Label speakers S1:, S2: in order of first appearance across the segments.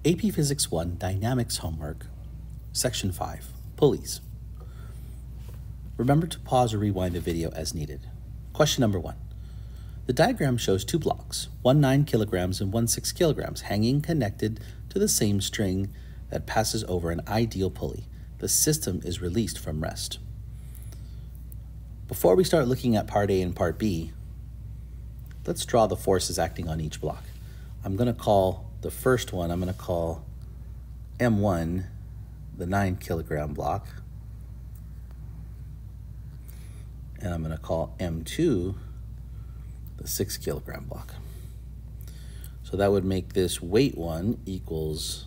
S1: AP Physics 1 Dynamics Homework, Section 5, Pulleys. Remember to pause or rewind the video as needed. Question number 1. The diagram shows two blocks, one 9 kilograms and one 6 kilograms, hanging connected to the same string that passes over an ideal pulley. The system is released from rest. Before we start looking at part A and part B, let's draw the forces acting on each block. I'm going to call the first one, I'm going to call M1 the 9 kilogram block, and I'm going to call M2 the 6 kilogram block. So that would make this weight 1 equals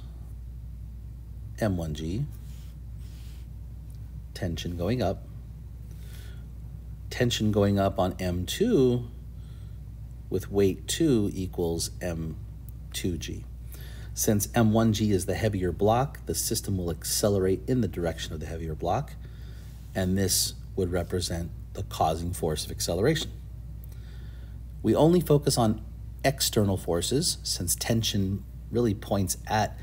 S1: M1G, tension going up. Tension going up on M2 with weight 2 equals M2G. Since M1G is the heavier block, the system will accelerate in the direction of the heavier block, and this would represent the causing force of acceleration. We only focus on external forces since tension really points at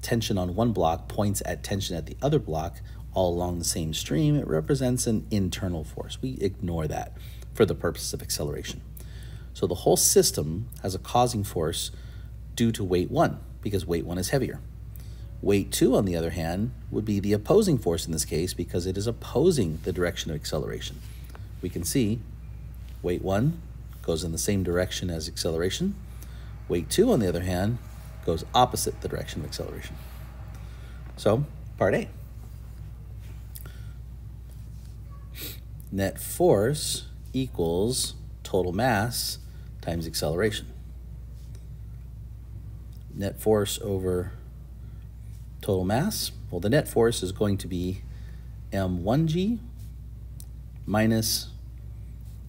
S1: tension on one block points at tension at the other block all along the same stream. It represents an internal force. We ignore that for the purpose of acceleration. So the whole system has a causing force due to weight 1 because weight 1 is heavier. Weight 2, on the other hand, would be the opposing force in this case because it is opposing the direction of acceleration. We can see weight 1 goes in the same direction as acceleration. Weight 2, on the other hand, goes opposite the direction of acceleration. So, part A. Net force equals total mass times acceleration. Net force over total mass, well, the net force is going to be M1G minus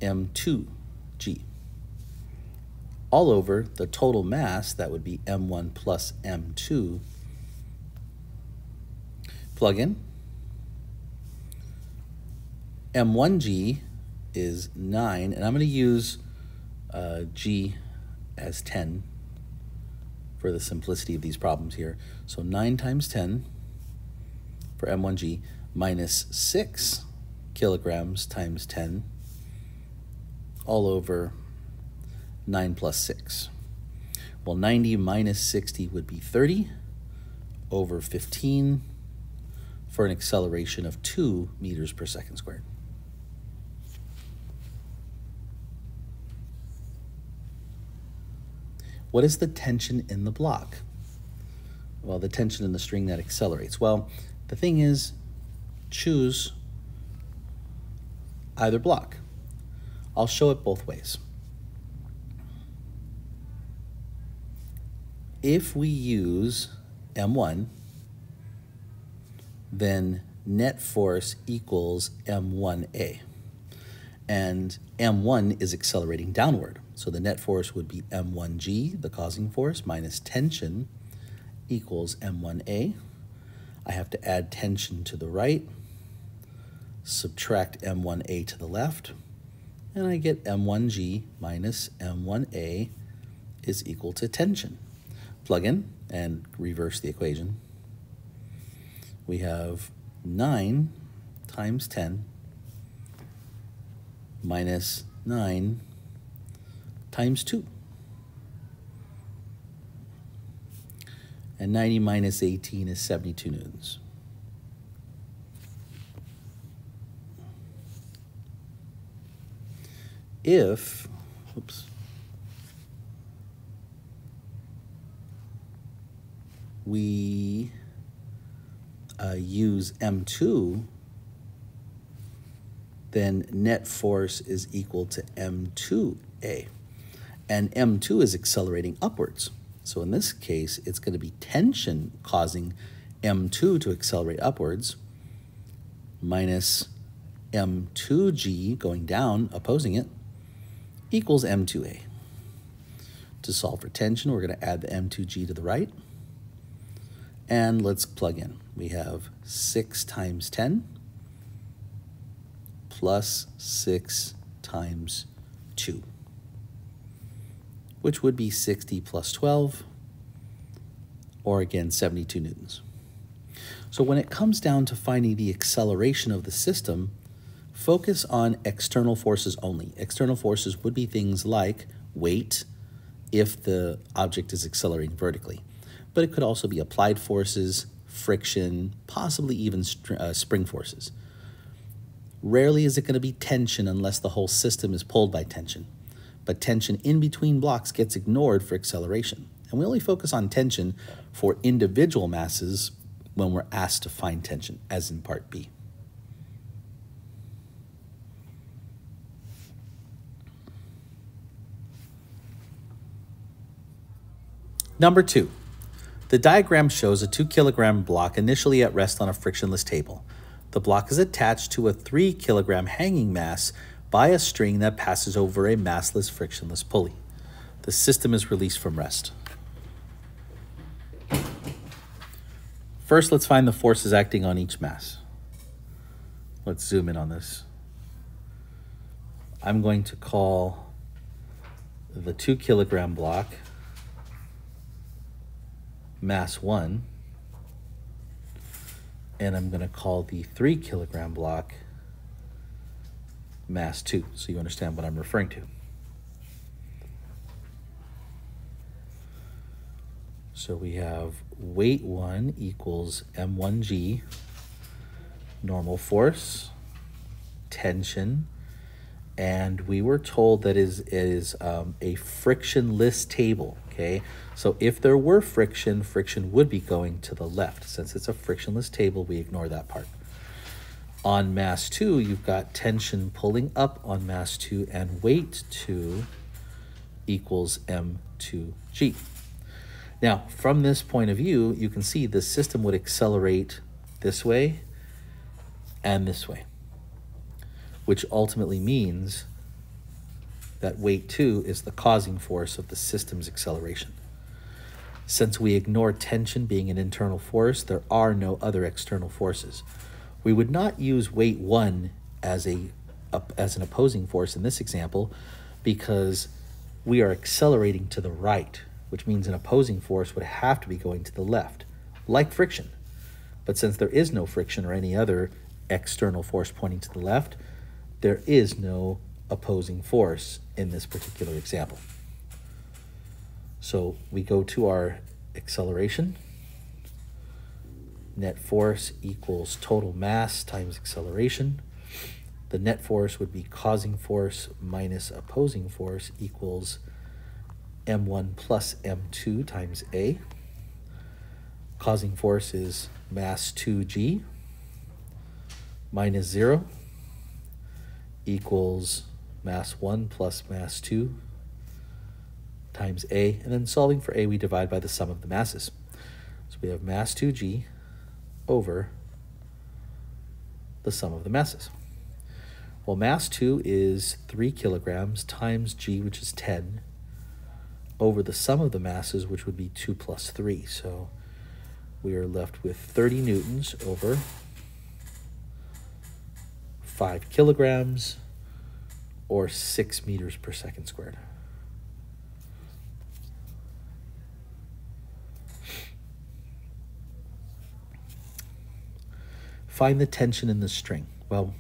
S1: M2G. All over the total mass, that would be M1 plus M2. Plug in. M1G is 9, and I'm going to use G as 10 for the simplicity of these problems here. So 9 times 10 for M1G minus 6 kilograms times 10 all over 9 plus 6. Well, 90 minus 60 would be 30 over 15 for an acceleration of 2 meters per second squared. What is the tension in the block? Well, the tension in the string that accelerates. Well, the thing is, choose either block. I'll show it both ways. If we use M1, then net force equals M1A. And M1 is accelerating downward. So the net force would be M1G, the causing force, minus tension equals M1A. I have to add tension to the right, subtract M1A to the left, and I get M1G minus M1A is equal to tension. Plug in and reverse the equation. We have 9 times 10 minus 9 times 2. And 90 minus 18 is 72 newtons. If, we use M2, then net force is equal to M2A. And M2 is accelerating upwards. So in this case, it's going to be tension causing M2 to accelerate upwards minus M2G going down, opposing it, equals M2A. To solve for tension, we're going to add the M2G to the right. And let's plug in. We have 6 times 10 plus 6 times 2, which would be 60 plus 12, or again, 72 newtons. So when it comes down to finding the acceleration of the system, focus on external forces only. External forces would be things like weight, if the object is accelerating vertically. But it could also be applied forces, friction, possibly even spring forces. Rarely is it going to be tension unless the whole system is pulled by tension. But tension in between blocks gets ignored for acceleration. And we only focus on tension for individual masses when we're asked to find tension, as in part B. Number 2, the diagram shows a 2 kilogram block initially at rest on a frictionless table. The block is attached to a 3 kilogram hanging mass by a string that passes over a massless frictionless pulley. The system is released from rest. First, let's find the forces acting on each mass. Let's zoom in on this. I'm going to call the 2 kilogram block mass 1, and I'm going to call the 3 kilogram block mass 2, so you understand what I'm referring to. So we have weight 1 equals m1g, normal force, tension, and we were told that it is a frictionless table, okay? So if there were friction, friction would be going to the left. Since it's a frictionless table, we ignore that part. On mass 2, you've got tension pulling up on mass 2, and weight 2 equals m2g. Now, from this point of view, you can see the system would accelerate this way and this way, which ultimately means that weight 2 is the causing force of the system's acceleration. Since we ignore tension being an internal force, there are no other external forces. We would not use weight 1 as an opposing force in this example because we are accelerating to the right, which means an opposing force would have to be going to the left, like friction. But since there is no friction or any other external force pointing to the left, there is no opposing force in this particular example. So we go to our acceleration. Net force equals total mass times acceleration. The net force would be causing force minus opposing force equals m1 plus m2 times A. Causing force is mass 2g minus 0 equals mass 1 plus mass 2 times A, and then solving for A, we divide by the sum of the masses. So we have mass 2g over the sum of the masses. Well, mass 2 is 3 kilograms times g, which is 10, over the sum of the masses, which would be 2 plus 3. So we are left with 30 newtons over 5 kilograms, or 6 meters per second squared. Find the tension in the string. Well,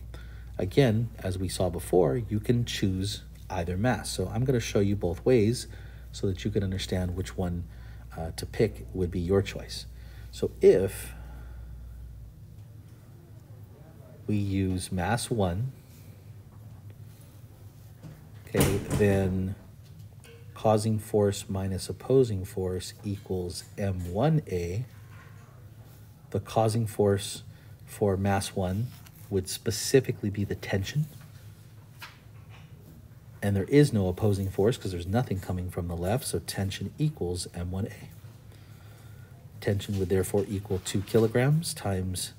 S1: again, as we saw before, you can choose either mass. So I'm going to show you both ways so that you can understand which one to pick would be your choice. So if we use mass 1, okay, then causing force minus opposing force equals m1a. The causing force for mass 1 would specifically be the tension. And there is no opposing force because there's nothing coming from the left, so tension equals m1a. Tension would therefore equal 2 kilograms times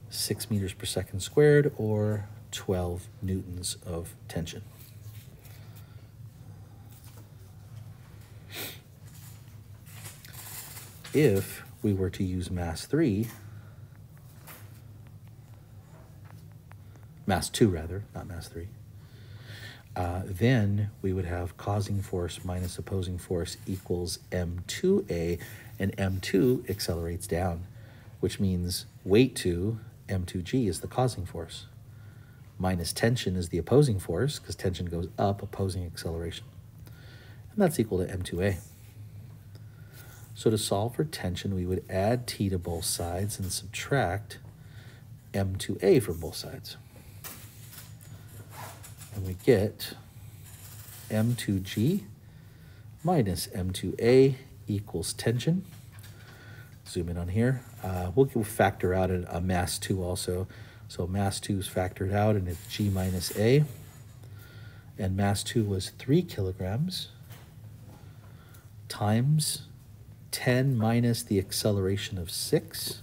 S1: 6 meters per second squared, or 12 newtons of tension. If we were to use mass 3, mass 2 rather, not mass 3, then we would have causing force minus opposing force equals m2a, and m2 accelerates down, which means weight 2, m2g, is the causing force, minus tension is the opposing force, because tension goes up, opposing acceleration. And that's equal to m2a. So to solve for tension, we would add t to both sides and subtract m2a from both sides. And we get m2g minus m2a equals tension. Zoom in on here. We'll factor out a mass 2 also. So mass 2 is factored out, and it's g minus a. And mass 2 was 3 kilograms times 10 minus the acceleration of 6,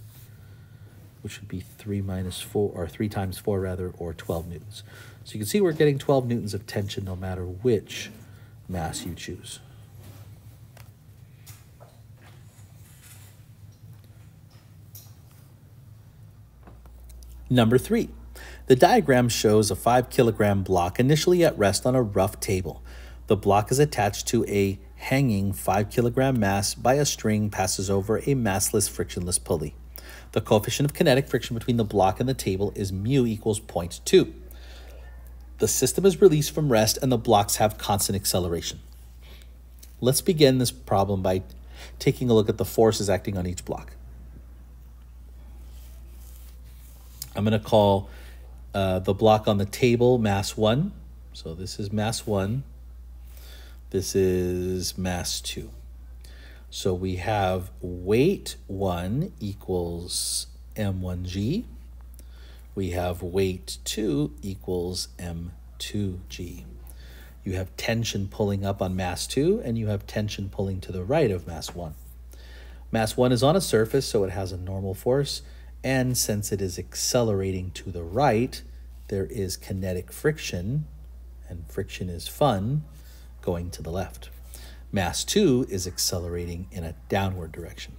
S1: which would be 3 minus 4, or 3 times 4 rather, or 12 newtons. So you can see we're getting 12 newtons of tension no matter which mass you choose. Number 3, the diagram shows a 5 kilogram block initially at rest on a rough table. The block is attached to a hanging 5 kilogram mass by a string passes over a massless frictionless pulley. The coefficient of kinetic friction between the block and the table is mu equals 0.2. The system is released from rest and the blocks have constant acceleration. Let's begin this problem by taking a look at the forces acting on each block. I'm going to call the block on the table mass 1. So this is mass 1. This is mass 2. So we have weight 1 equals m1g. We have weight 2 equals m2g. You have tension pulling up on mass 2, and you have tension pulling to the right of mass 1. Mass 1 is on a surface, so it has a normal force, and since it is accelerating to the right, there is kinetic friction, and friction is fun, going to the left. Mass 2 is accelerating in a downward direction.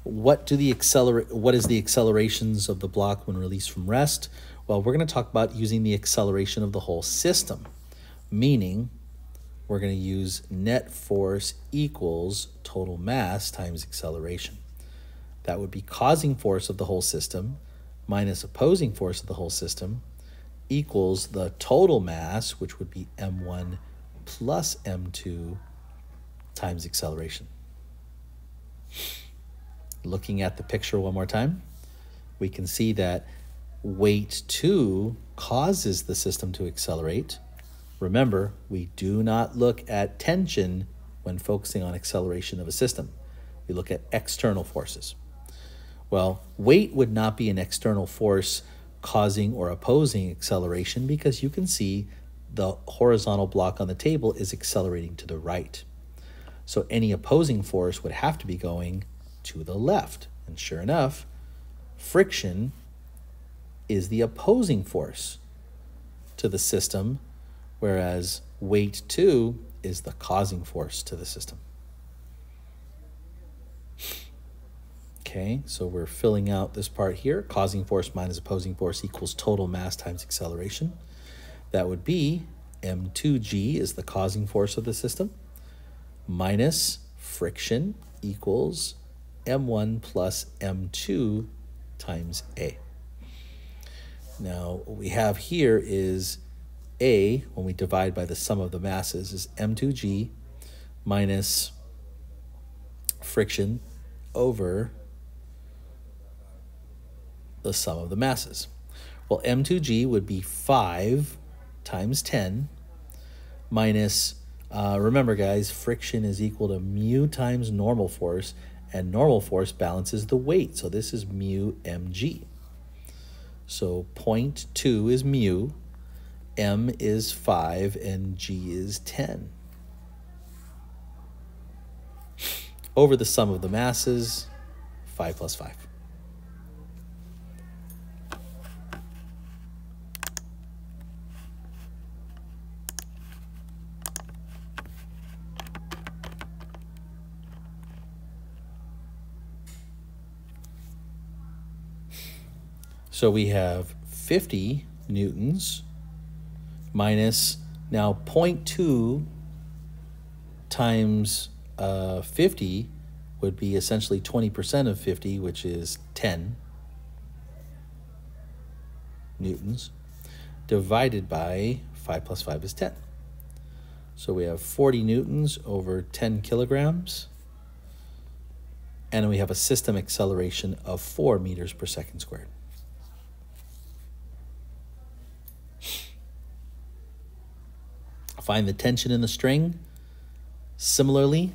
S1: What is the accelerations of the block when released from rest? Well, we're going to talk about using the acceleration of the whole system, meaning we're going to use net force equals total mass times acceleration. That would be causing force of the whole system minus opposing force of the whole system equals the total mass, which would be m1 plus m2 times acceleration. Looking at the picture one more time, we can see that weight 2 causes the system to accelerate. Remember, we do not look at tension when focusing on acceleration of a system. We look at external forces. Well, weight would not be an external force causing or opposing acceleration because you can see the horizontal block on the table is accelerating to the right. So any opposing force would have to be going to the left. And sure enough, friction is the opposing force to the system, whereas weight 2 is the causing force to the system. Okay, so we're filling out this part here. Causing force minus opposing force equals total mass times acceleration. That would be m2g is the causing force of the system minus friction equals m1 plus m2 times a. Now, what we have here is a, when we divide by the sum of the masses, is m2g minus friction over the sum of the masses. Well, m2g would be 5 times 10 minus, remember guys, friction is equal to mu times normal force, and normal force balances the weight. So this is mu mg. So 0.2 is mu, m is 5, and g is 10. Over the sum of the masses, 5 plus 5. So we have 50 newtons minus, now 0.2 times 50 would be essentially 20% of 50, which is 10 newtons, divided by 5 plus 5 is 10. So we have 40 newtons over 10 kilograms, and we have a system acceleration of 4 meters per second squared. Find the tension in the string. Similarly,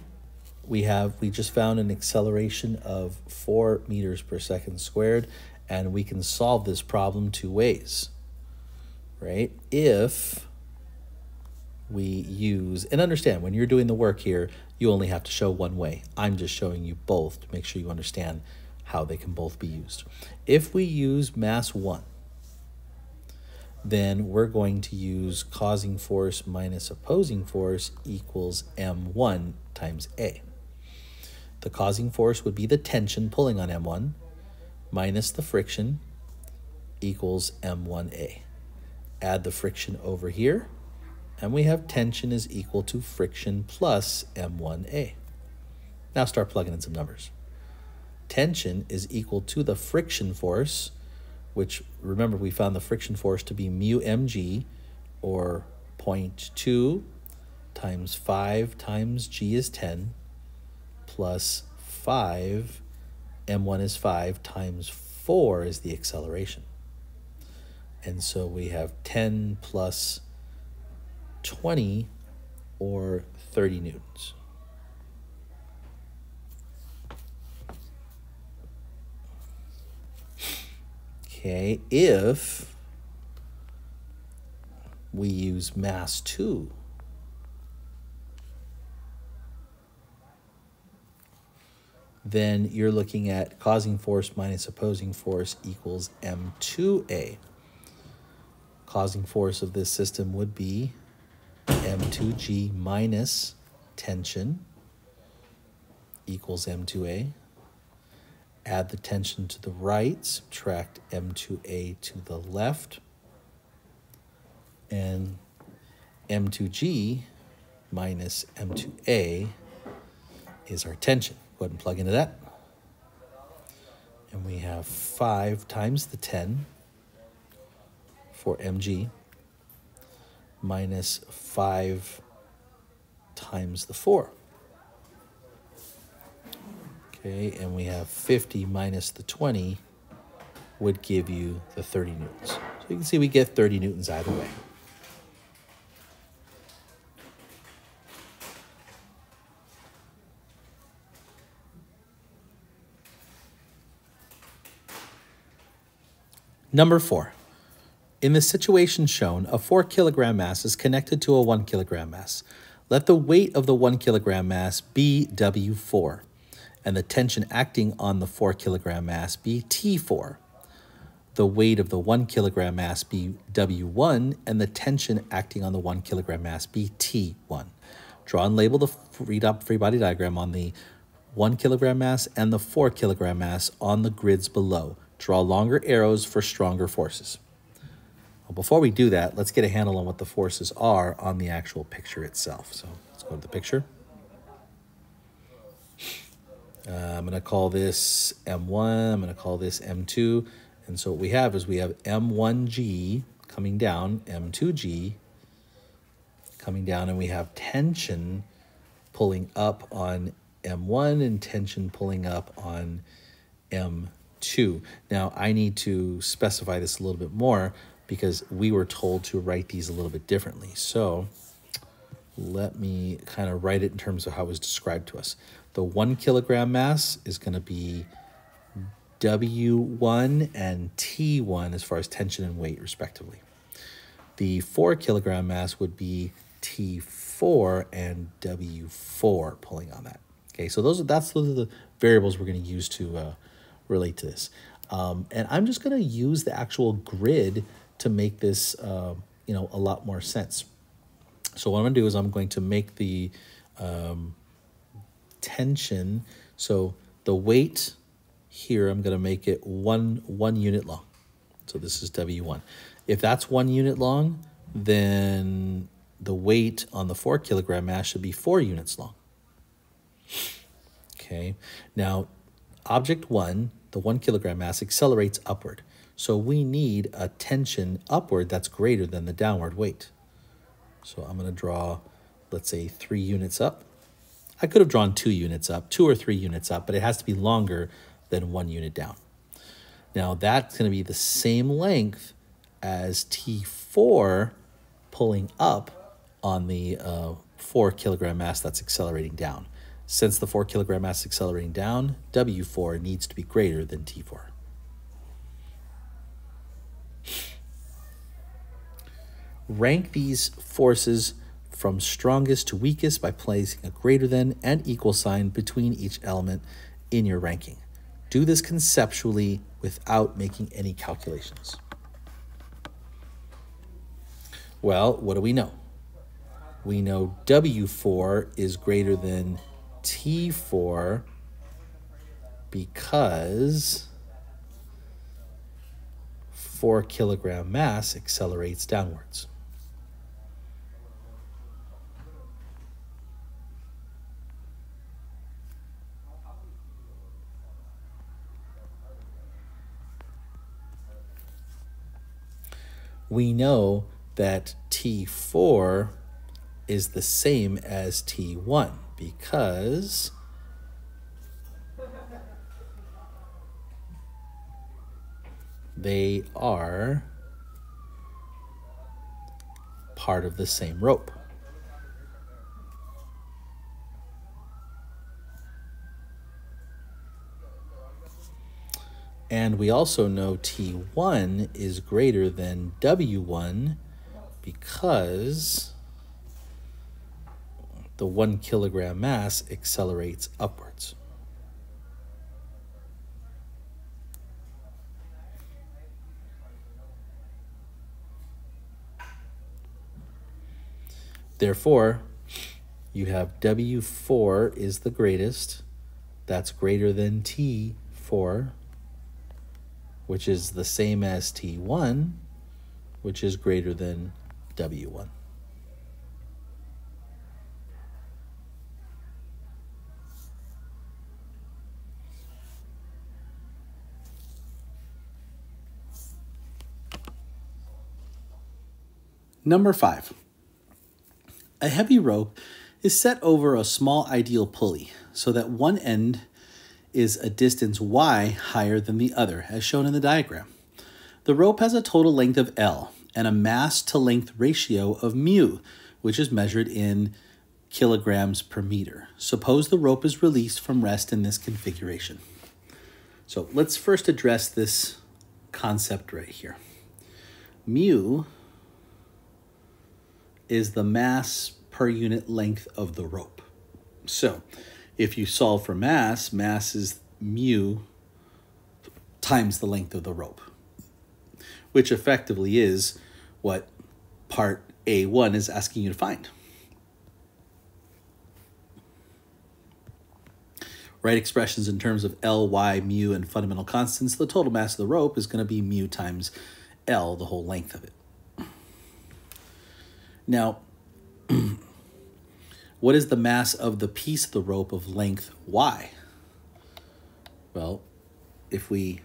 S1: we just found an acceleration of 4 meters per second squared, and we can solve this problem two ways, right? If we use, and understand, when you're doing the work here, you only have to show one way. I'm just showing you both to make sure you understand how they can both be used. If we use mass 1, then we're going to use causing force minus opposing force equals M1 times A. The causing force would be the tension pulling on M1 minus the friction equals M1A. Add the friction over here, and we have tension is equal to friction plus M1A. Now start plugging in some numbers. Tension is equal to the friction force, which, remember, we found the friction force to be mu mg, or 0.2 times 5 times g is 10, plus 5, m1 is 5, times 4 is the acceleration. And so we have 10 plus 20, or 30 newtons. Okay, if we use mass 2, then you're looking at causing force minus opposing force equals M2A. Causing force of this system would be M2G minus tension equals M2A. Add the tension to the right, subtract M2A to the left, and M2G minus M2A is our tension. Go ahead and plug into that. And we have 5 times the 10 for mg minus 5 times the 4. Okay, and we have 50 minus the 20 would give you the 30 newtons. So you can see we get 30 newtons either way. Number 4. In the situation shown, a 4 kilogram mass is connected to a 1 kilogram mass. Let the weight of the 1 kilogram mass be W4, and the tension acting on the 4 kilogram mass be T4. The weight of the 1 kilogram mass be W1, and the tension acting on the 1 kilogram mass be T1. Draw and label the free body diagram on the 1 kilogram mass and the 4 kilogram mass on the grids below. Draw longer arrows for stronger forces. Well, before we do that, let's get a handle on what the forces are on the actual picture itself. So let's go to the picture. I'm going to call this M1, I'm going to call this M2. And so what we have is we have M1G coming down, M2G coming down, and we have tension pulling up on M1 and tension pulling up on M2. Now, I need to specify this a little bit more because we were told to write these a little bit differently. So let me kind of write it in terms of how it was described to us. The 1 kilogram mass is going to be W1 and T1 as far as tension and weight, respectively. The 4 kilogram mass would be T4 and W4 pulling on that. Okay, so those are the variables we're going to use to relate to this. And I'm just going to use the actual grid to make this, a lot more sense. So what I'm going to do is I'm going to make the tension. So the weight here, I'm going to make it one unit long. So this is W1. If that's 1 unit long, then the weight on the 4 kilogram mass should be 4 units long. Okay, now object 1, the 1 kilogram mass, accelerates upward. So we need a tension upward that's greater than the downward weight. So I'm going to draw, let's say, 3 units up. I could have drawn 2 units up, 2 or 3 units up, but it has to be longer than 1 unit down. Now that's going to be the same length as T4 pulling up on the 4 kilogram mass that's accelerating down. Since the 4 kilogram mass is accelerating down, W4 needs to be greater than T4. Rank these forces from strongest to weakest by placing a greater than and equal sign between each element in your ranking. Do this conceptually without making any calculations. Well, what do we know? We know W4 is greater than T4 because 4 kilogram mass accelerates downwards. We know that T4 is the same as T1 because they are part of the same rope. And we also know T1 is greater than W1 because the 1 kilogram mass accelerates upwards. Therefore, you have W4 is the greatest. That's greater than T4, which is the same as T1, which is greater than W1. Number 5. A heavy rope is set over a small ideal pulley so that one end is a distance y higher than the other, as shown in the diagram. The rope has a total length of L and a mass to length ratio of mu, which is measured in kilograms per meter. Suppose the rope is released from rest in this configuration. So let's first address this concept right here. Mu is the mass per unit length of the rope. So if you solve for mass, mass is mu times the length of the rope, which effectively is what part A1 is asking you to find. Write expressions in terms of L, Y, mu, and fundamental constants. The total mass of the rope is going to be mu times L, the whole length of it. Now, what is the mass of the piece of the rope of length y? Well, if we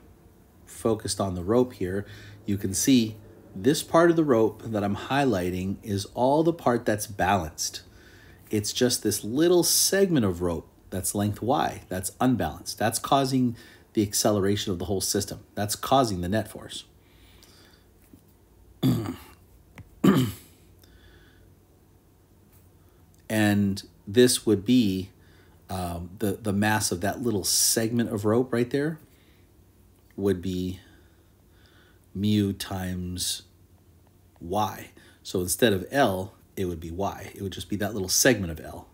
S1: focused on the rope here, you can see this part of the rope that I'm highlighting is all the part that's balanced. It's just this little segment of rope that's length y that's unbalanced. That's causing the acceleration of the whole system. That's causing the net force. And this would be the mass of that little segment of rope right there would be mu times y. So instead of L, it would be y. It would just be that little segment of L.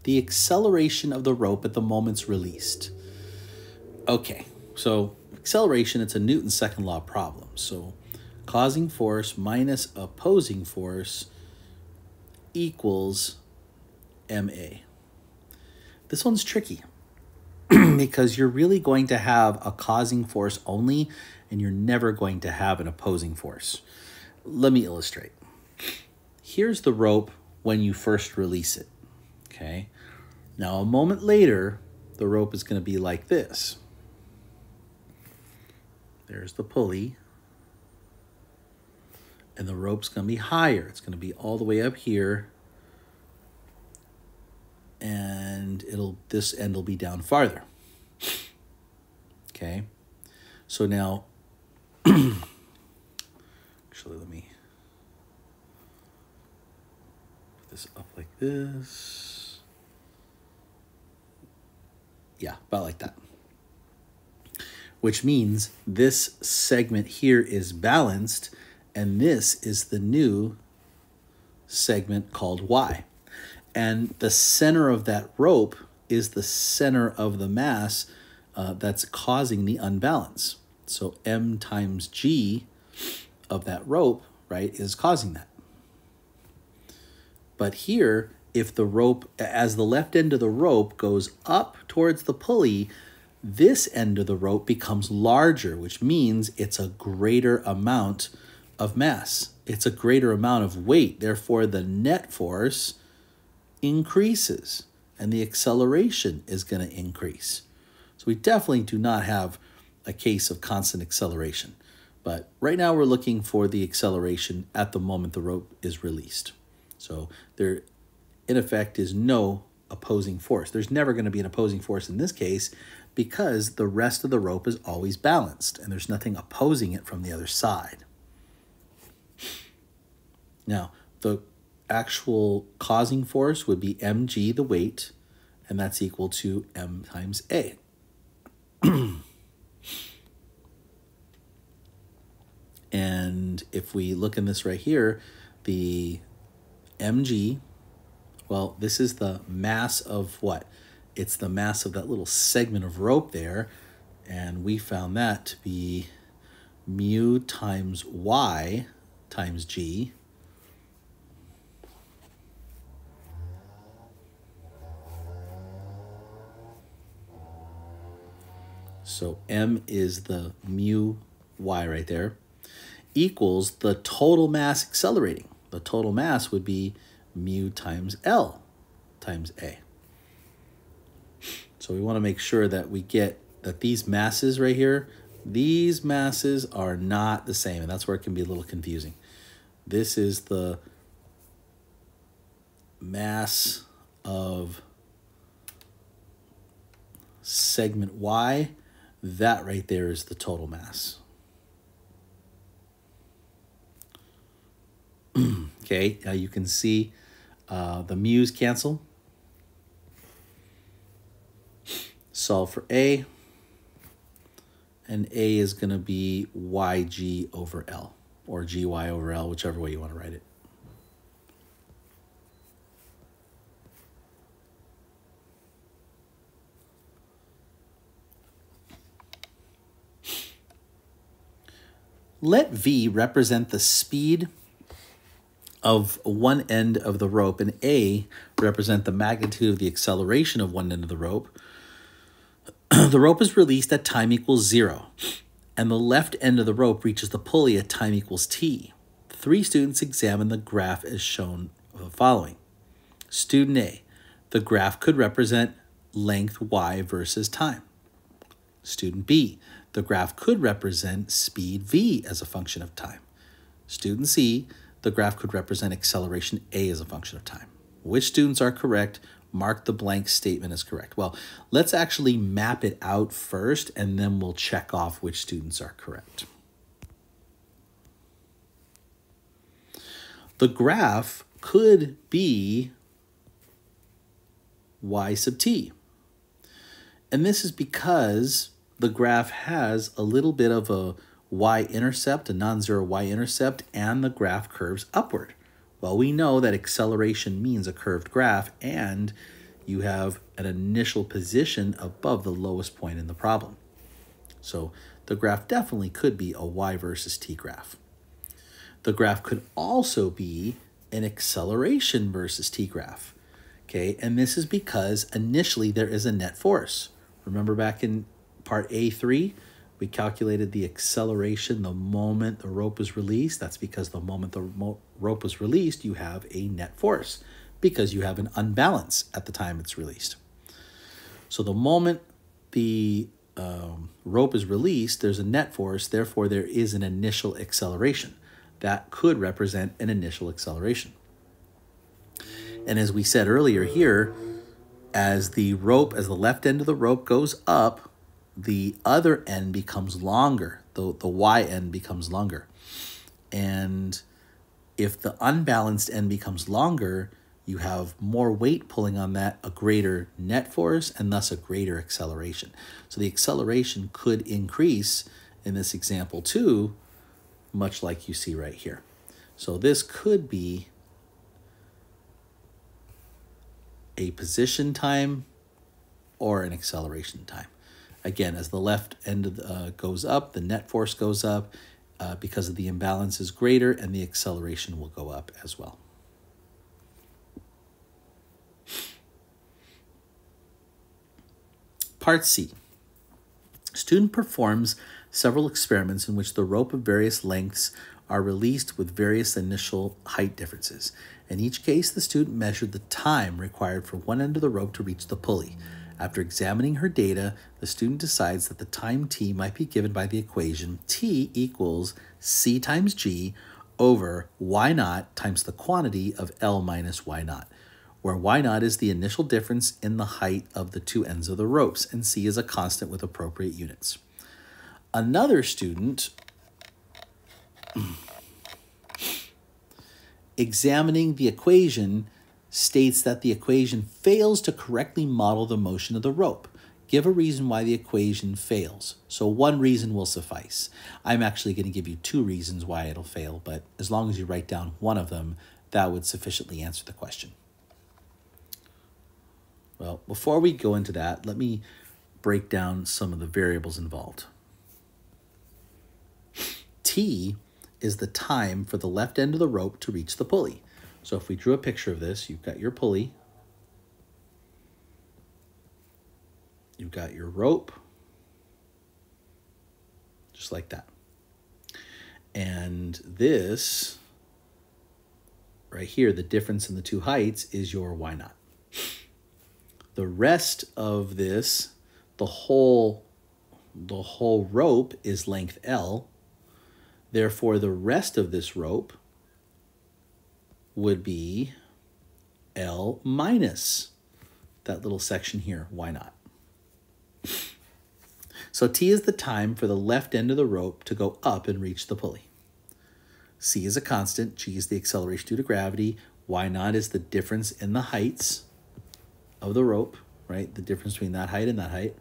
S1: The acceleration of the rope at the moment's released. Okay, so acceleration, it's a Newton's second law problem. So causing force minus opposing force equals ma. This one's tricky because you're really going to have a causing force only, and you're never going to have an opposing force. Let me illustrate. Here's the rope when you first release it, okay? Now, a moment later, the rope is going to be like this. There's the pulley. And the rope's going to be higher. It's going to be all the way up here. And this end will be down farther. Okay? So now, actually, let me put this up like this. Yeah, about like that. Which means this segment here is balanced, and this is the new segment called Y. And the center of that rope is the center of the mass that's causing the unbalance. So M times G of that rope, right, is causing that. But here, if the rope, as the left end of the rope goes up towards the pulley, this end of the rope becomes larger, which means it's a greater amount of mass. It's a greater amount of weight. Therefore, the net force increases and the acceleration is going to increase. So we definitely do not have a case of constant acceleration. But right now we're looking for the acceleration at the moment the rope is released. So there, in effect, is no opposing force. There's never going to be an opposing force in this case because the rest of the rope is always balanced and there's nothing opposing it from the other side. Now, the actual causing force would be mg, the weight, and that's equal to m times a. And if we look in this right here, the mg, well, this is the mass of what? It's the mass of that little segment of rope there, and we found that to be mu times y times g. So m is the mu y right there, equals the total mass accelerating. The total mass would be mu times L times A. So we want to make sure that we get that these masses right here, these masses are not the same, and that's where it can be a little confusing. This is the mass of segment Y. That right there is the total mass. Okay, now you can see the mu's cancel. Solve for A. And A is going to be YG over L, or GY over L, whichever way you want to write it. Let V represent the speed of one end of the rope and A represent the magnitude of the acceleration of one end of the rope. The rope is released at time equals 0, and the left end of the rope reaches the pulley at time equals t. 3 students examine the graph as shown the following. Student A, the graph could represent length y versus time. Student B, the graph could represent speed v as a function of time. Student C, the graph could represent acceleration a as a function of time. Which students are correct? Mark the blank statement as correct. Well, let's actually map it out first, and then we'll check off which students are correct. The graph could be y sub t. And this is because the graph has a little bit of a y-intercept, a non-zero y-intercept, and the graph curves upward. Well, we know that acceleration means a curved graph, and you have an initial position above the lowest point in the problem. So the graph definitely could be a y versus t graph. The graph could also be an acceleration versus t graph. Okay, and this is because initially there is a net force. Remember back in part A3, we calculated the acceleration the moment the rope was released. That's because the moment the rope was released, you have a net force because you have an unbalance at the time it's released. So the moment the rope is released, there's a net force, therefore there is an initial acceleration. That could represent an initial acceleration. And as we said earlier here, as the left end of the rope goes up, the other end becomes longer, the y end becomes longer. And if the unbalanced end becomes longer, you have more weight pulling on that, a greater net force, and thus a greater acceleration. So the acceleration could increase in this example too, much like you see right here. So this could be a position time or an acceleration time. Again, as the left end goes up, the net force goes up because of the imbalance is greater, and the acceleration will go up as well. Part C. Student performs several experiments in which the rope of various lengths are released with various initial height differences. In each case, the student measured the time required for one end of the rope to reach the pulley. After examining her data, the student decides that the time t might be given by the equation t equals c times g over y naught times the quantity of L minus y naught, where y naught is the initial difference in the height of the two ends of the ropes, and c is a constant with appropriate units. Another student examining the equation states that the equation fails to correctly model the motion of the rope. Give a reason why the equation fails. So one reason will suffice. I'm actually going to give you two reasons why it'll fail, but as long as you write down one of them, that would sufficiently answer the question. Well, before we go into that, let me break down some of the variables involved. T is the time for the left end of the rope to reach the pulley. So if we drew a picture of this, you've got your pulley, you've got your rope, just like that. And this, right here, the difference in the two heights is your y naught. The rest of this, the whole rope is length L. Therefore, the rest of this rope would be L minus that little section here, y naught. So T is the time for the left end of the rope to go up and reach the pulley. C is a constant, G is the acceleration due to gravity, y naught is the difference in the heights of the rope, right? The difference between that height and that height.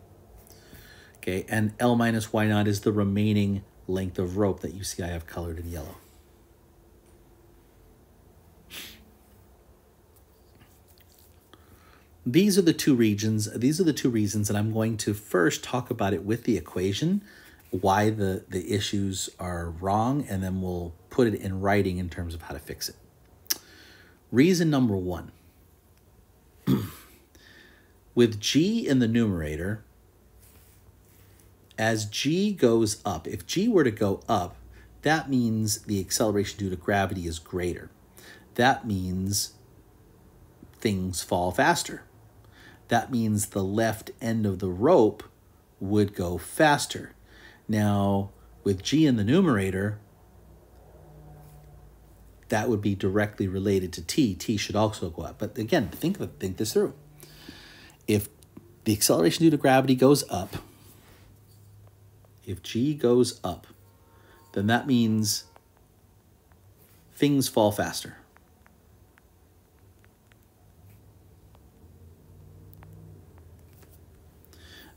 S1: Okay, and L minus y naught is the remaining length of rope that you see I have colored in yellow. These are the two reasons, and I'm going to first talk about it with the equation, why the issues are wrong, and then we'll put it in writing in terms of how to fix it. Reason number one. With G in the numerator, as G goes up, if G were to go up, that means the acceleration due to gravity is greater. That means things fall faster. That means the left end of the rope would go faster. Now, with G in the numerator, that would be directly related to T. T should also go up. But again, think this through. If the acceleration due to gravity goes up, if G goes up, then that means things fall faster.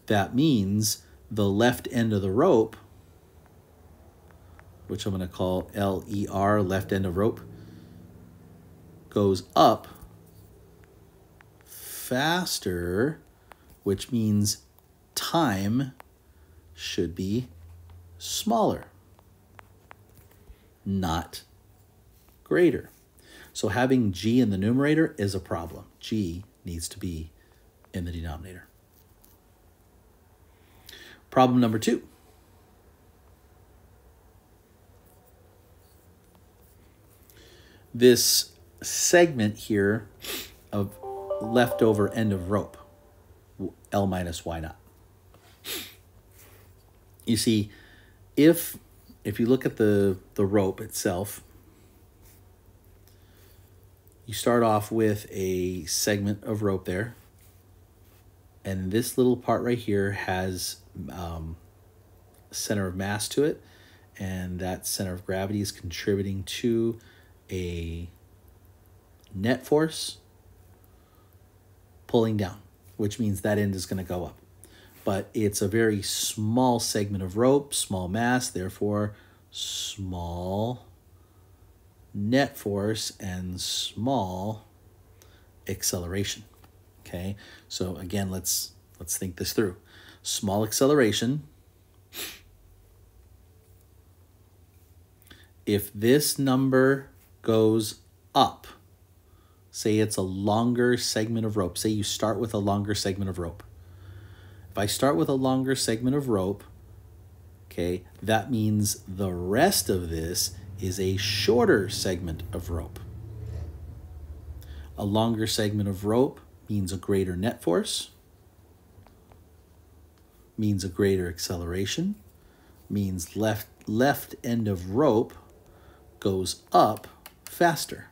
S1: That means the left end of the rope, which I'm going to call LER, left end of rope, goes up faster, which means time should be smaller, not greater. So having g in the numerator is a problem. G needs to be in the denominator. Problem number 2. This segment here of leftover end of rope, L minus Y naught. You see, if you look at the rope itself, you start off with a segment of rope there, and this little part right here has center of mass to it, and that center of gravity is contributing to a net force pulling down, which means that end is going to go up. But it's a very small segment of rope, small mass, therefore small net force and small acceleration. Okay, so again, let's think this through. Small acceleration. If this number goes up, say it's a longer segment of rope. Say you start with a longer segment of rope. If I start with a longer segment of rope, okay, that means the rest of this is a shorter segment of rope. A longer segment of rope means a greater net force, means a greater acceleration, means left end of rope goes up faster,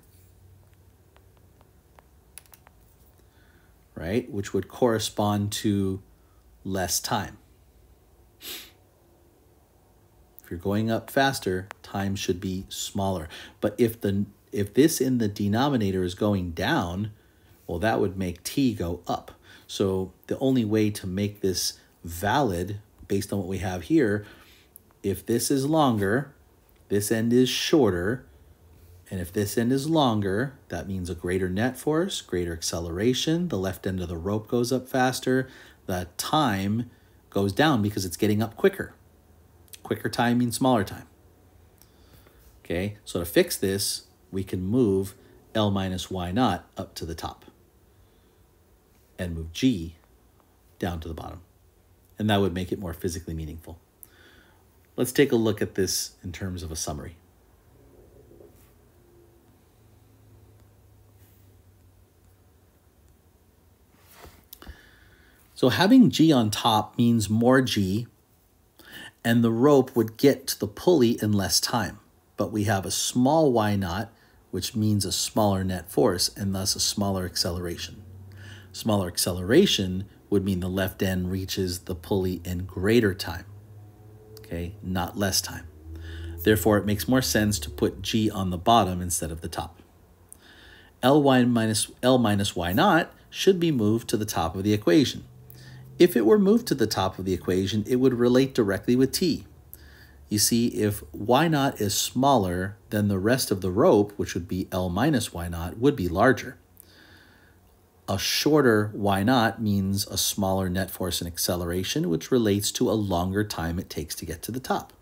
S1: right? Which would correspond to less time. If you're going up faster, time should be smaller. But if this in the denominator is going down, well, that would make t go up. So the only way to make this valid, based on what we have here, if this is longer, this end is shorter, and if this end is longer, that means a greater net force, greater acceleration, the left end of the rope goes up faster, the time goes down because it's getting up quicker. Quicker time means smaller time. Okay, so to fix this, we can move L minus Y naught up to the top and move G down to the bottom. And that would make it more physically meaningful. Let's take a look at this in terms of a summary. So having G on top means more G, and the rope would get to the pulley in less time. But we have a small Y naught, which means a smaller net force, and thus a smaller acceleration. Smaller acceleration would mean the left end reaches the pulley in greater time, okay, not less time. Therefore, it makes more sense to put G on the bottom instead of the top. L minus Y naught should be moved to the top of the equation. If it were moved to the top of the equation, it would relate directly with T. You see, if Y naught is smaller, then the rest of the rope, which would be L minus Y naught, would be larger. A shorter Y naught means a smaller net force and acceleration, which relates to a longer time it takes to get to the top.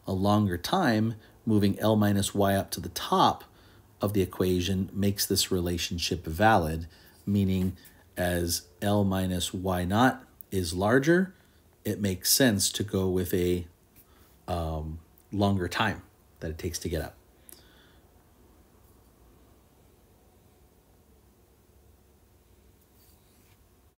S1: A longer time, moving L minus Y up to the top of the equation, makes this relationship valid, meaning as L minus Y naught is larger, it makes sense to go with a longer time that it takes to get up.